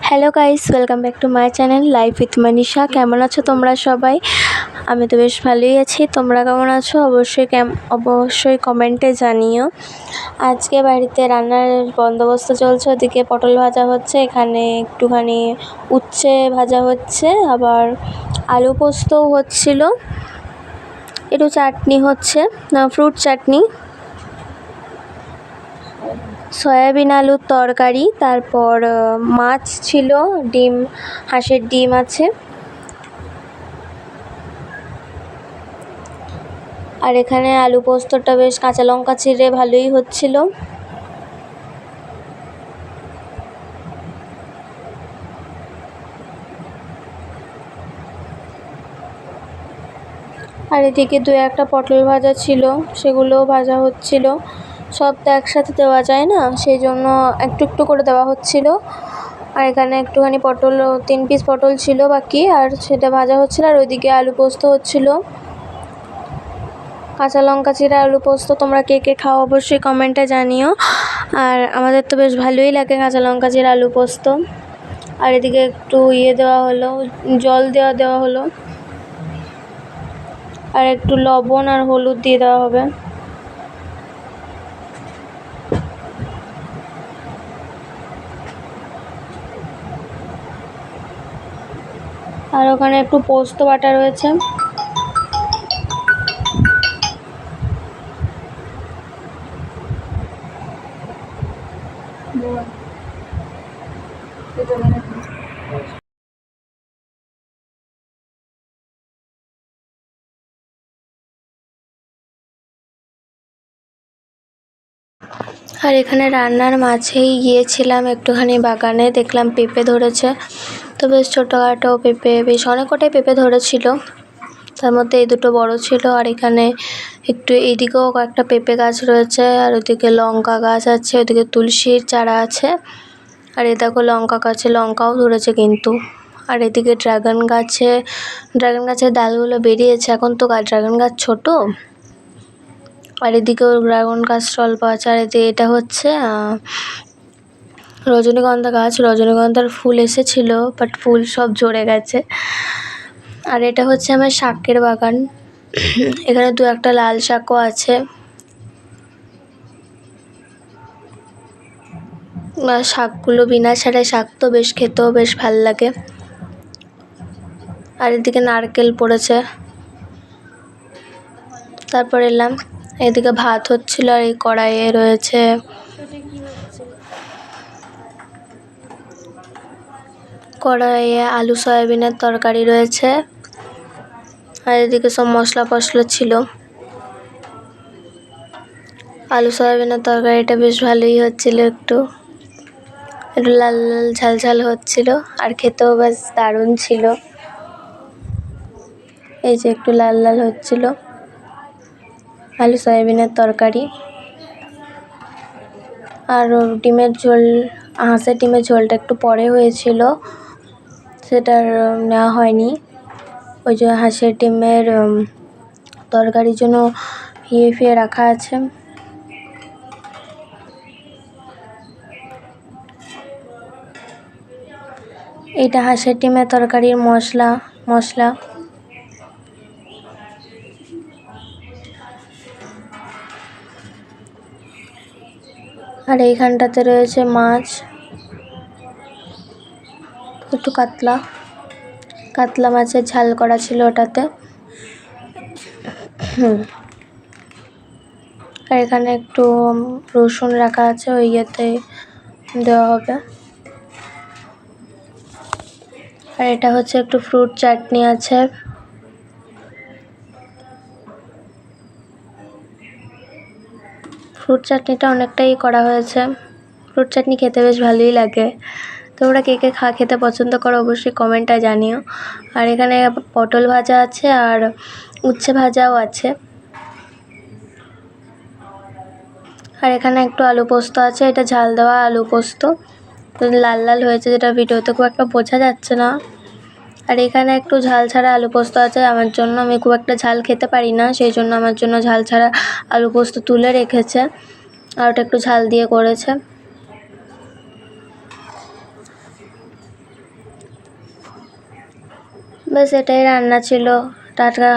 Hello guys, welcome back to my channel life with Manisha. কেমন আছো তোমরা সবাই? আমি তো বেশ ভালোই আছি। তোমরা কেমন আছো অবশ্যই কমেন্টে জানিও। আজকে বাড়িতে রান্নার বন্দোবস্ত চলছে। ওদিকে পটল ভাজা হচ্ছে, এখানে একটুখানি উচ্ছে ভাজা হচ্ছে, আবার আলু পোস্তও হচ্ছিল, একটু চাটনি হচ্ছে, ফ্রুট চাটনি, সয়াবিন আলুর তরকারি, তারপর মাছ ছিল, ডিম, হাঁসের ডিম আছে। আর এখানে আলু পোস্তটা বেশ কাঁচা লঙ্কা চিড়ে ভালোই হচ্ছিল। আর এদিকে দু একটা পটল ভাজা ছিল, সেগুলোও ভাজা হচ্ছিল। সব তো একসাথে দেওয়া যায় না, সেই জন্য একটু একটু করে দেওয়া হচ্ছিল। আর এখানে একটুখানি পটল, 3 পিস পটল ছিল বাকি, আর সেটা ভাজা হচ্ছিল। আর ওইদিকে আলু পোস্ত হচ্ছিল, কাঁচা লঙ্কা চিরা আলু পোস্ত। তোমরা কে কে খাও অবশ্যই কমেন্টে জানিও। আর আমাদের তো বেশ ভালোই লাগে কাঁচা লঙ্কা চিরা আলু পোস্ত। আর এদিকে একটু দেওয়া হলো, জল দেওয়া হলো, আর একটু লবণ আর হলুদ দিয়ে দেওয়া হবে। আর ওখানে একটু পোস্ত বাটা রয়েছে। আর এখানে রান্নার মাঝেই গিয়েছিলাম একটুখানি বাগানে, দেখলাম পেঁপে ধরেছে। তো বেশ ছোটোখাটো পেঁপে, বেশ অনেক কটাই পেঁপে ধরেছিল, তার মধ্যে এই দুটো বড় ছিল। আর এখানে একটু এইদিকেও কয়েকটা পেঁপে গাছ রয়েছে, আর ওদিকে লঙ্কা গাছ আছে, ওদিকে তুলসীর চারা আছে। আর এ দেখো লঙ্কা গাছে লঙ্কাও ধরেছে কিন্তু। আর এদিকে ড্রাগন গাছের ডালগুলো বেরিয়েছে, এখন তো ড্রাগন গাছ ছোট। আর এদিকেও ড্রাগন গাছ অল্প আছে। আর এটা হচ্ছে রজনীগন্ধা গাছ, রজনীগন্ধার ফুল এসেছিল, বাট ফুল সব ঝরে গেছে। আর এটা হচ্ছে আমার শাকের বাগান, এখানে দু একটা লাল শাকও আছে। শাকগুলো বিনা ছাড়াই শাক তো বেশ খেতেও বেশ ভাল লাগে। আর এদিকে নারকেল পড়েছে। তারপর এলাম, এদিকে ভাত হচ্ছিল, আর এই কড়াইয়ে রয়েছে আলু সয়াবিনের তরকারি রয়েছে। আর এদিকে সব মশলা ছিল। আলু সয়াবিনের তরকারিটা বেশ ভালোই হচ্ছিল, একটু লাল লাল ঝাল হচ্ছিল, আর খেতেও বেশ দারুণ ছিল। এই যে একটু লাল লাল হচ্ছিল আলু সয়াবিনের তরকারি। আর ডিমের ঝোল, হাঁসের ডিমের ঝোলটা একটু পরে হয়েছিল, সেটা নেওয়া হয়নি। ওই যে হাঁসের ডিমের তরকারির জন্য ফিয়ে রাখা আছে। এটা হাঁসের ডিমের তরকারির মশলা। আর এইখানটাতে রয়েছে মাছ, একটু কাতলা মাছের ঝাল করা ছিল ওটাতে। আর এখানে একটু রসুন রাখা আছে, ওই দেওয়া হবে। আর এটা হচ্ছে একটু ফ্রুট চাটনি আছে। ফ্রুট চাটনিটা অনেকটাই করা হয়েছে। ফ্রুট চাটনি খেতে বেশ ভালোই লাগে। তোমরা কে কে খেতে পছন্দ করো অবশ্যই কমেন্টে জানিও। আর এখানে পটল ভাজা আছে, আর উচ্ছে ভাজাও আছে। আর এখানে একটু আলু পোস্ত আছে, এটা ঝাল দেওয়া আলু পোস্ত, লাল লাল হয়েছে, যেটা ভিডিওতে খুব একটা বোঝা যাচ্ছে না। আর এখানে একটু ঝাল ছাড়া আলু পোস্ত আছে আমার জন্য, আমি খুব একটা ঝাল খেতে পারি না, সেই জন্য আমার জন্য ঝাল ছাড়া আলু পোস্ত তুলে রেখেছে, আর ওটা একটু ঝাল দিয়ে করেছে। ব্যাস এটাই রান্না ছিল। টাটা।